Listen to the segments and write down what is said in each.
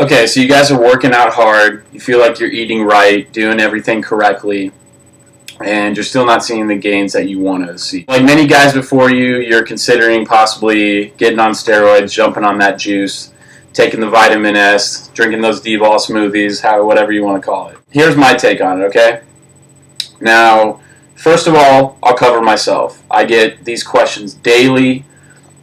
Okay, so you guys are working out hard. You feel like you're eating right, doing everything correctly, and you're still not seeing the gains that you want to see. Like many guys before you, you're considering possibly getting on steroids, jumping on that juice, taking the vitamin S, drinking those D-ball smoothies, whatever you want to call it. Here's my take on it, okay? Now, first of all, I'll cover myself. I get these questions daily,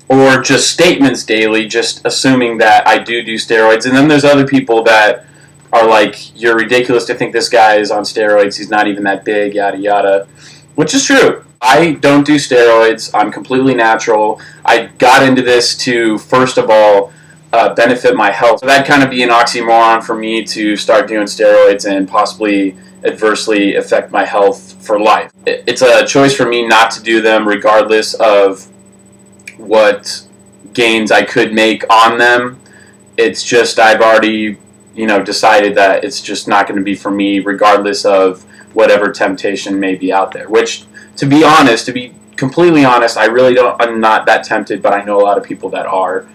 or just statements daily, just assuming that I do steroids. And then there's other people that are like, you're ridiculous to think this guy is on steroids, he's not even that big, yada yada, which is true. I don't do steroids. I'm completely natural. I got into this to, first of all, benefit my health. So that'd kind of be an oxymoron for me to start doing steroids and possibly adversely affect my health for life. It's a choice for me not to do them regardless of what gains I could make on them. It's just I've already, decided that it's just not going to be for me regardless of whatever temptation may be out there. Which, to be completely honest, I'm not that tempted, but I know a lot of people that are.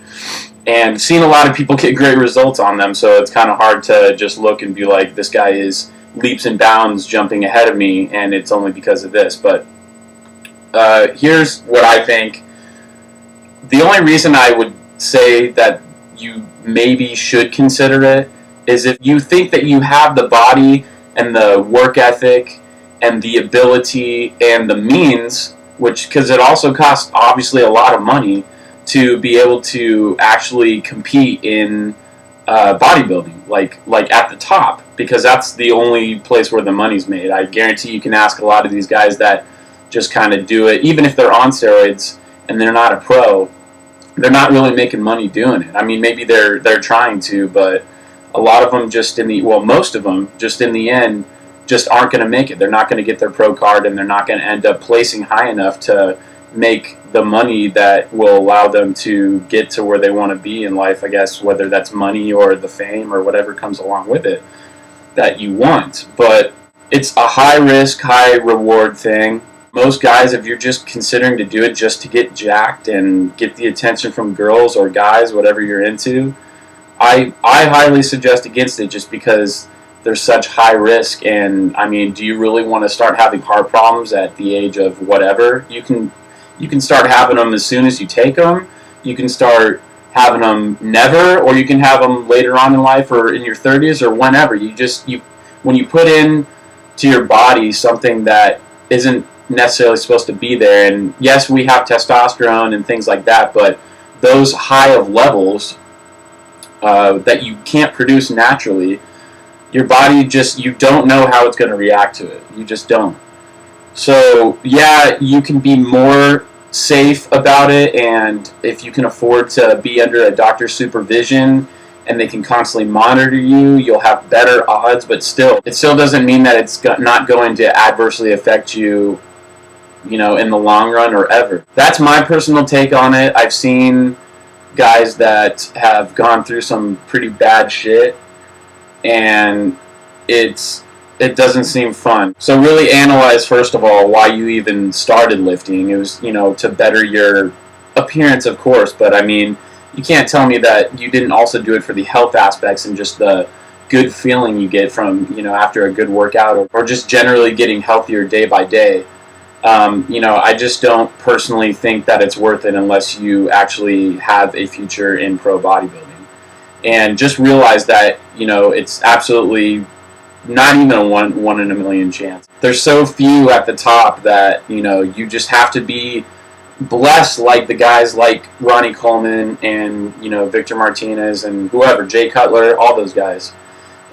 And seen a lot of people get great results on them, so it's kind of hard to just look and be like, this guy is leaps and bounds jumping ahead of me, and it's only because of this. But here's what I think. The only reason I would say that you maybe should consider it is if you think that you have the body and the work ethic and the ability and the means, because it also costs obviously a lot of money to be able to actually compete in bodybuilding, like at the top, because that's the only place where the money's made. I guarantee you can ask a lot of these guys that just kind of do it, even if they're on steroids and they're not a pro, they're not really making money doing it. I mean, maybe they're trying to, but a lot of them most of them just in the end just aren't going to make it. They're not going to get their pro card, and they're not going to end up placing high enough to make the money that will allow them to get to where they want to be in life, I guess, whether that's money or the fame or whatever comes along with it that you want. But it's a high risk, high reward thing. Most guys, if you're just considering to do it just to get jacked and get the attention from girls or guys, whatever you're into, I highly suggest against it, just because there's such high risk. And I mean, do you really want to start having heart problems at the age of whatever? You can start having them as soon as you take them. You can start having them never, or you can have them later on in life or in your 30s or whenever. When you put in to your body something that isn't necessarily supposed to be there, and yes, we have testosterone and things like that, but those high of levels that you can't produce naturally, your body you don't know how it's going to react to it. You just don't. So yeah, you can be more safe about it, and if you can afford to be under a doctor's supervision and they can constantly monitor you, you'll have better odds. But still, it still doesn't mean that it's not going to adversely affect you, in the long run or ever. That's my personal take on it. I've seen guys that have gone through some pretty bad shit, and it doesn't seem fun. So really analyze, first of all, why you even started lifting. It was, to better your appearance, of course, but I mean, you can't tell me that you didn't also do it for the health aspects and just the good feeling you get from, after a good workout, or just generally getting healthier day by day. I just don't personally think that it's worth it unless you actually have a future in pro bodybuilding. And just realize that, it's absolutely not even a one in a million chance. There's so few at the top that, you just have to be blessed, like the guys like Ronnie Coleman and, Victor Martinez and whoever, Jay Cutler, all those guys.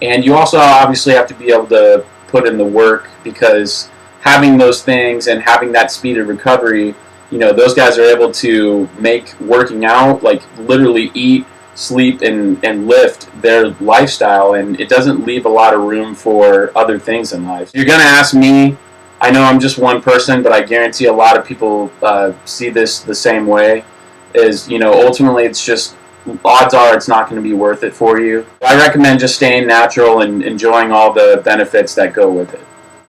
And you also obviously have to be able to put in the work, because having those things and having that speed of recovery, those guys are able to make working out, like literally eat, sleep, and lift their lifestyle, and it doesn't leave a lot of room for other things in life. You're going to ask me, I know I'm just one person, but I guarantee a lot of people see this the same way, ultimately it's just, odds are it's not going to be worth it for you. I recommend just staying natural and enjoying all the benefits that go with it.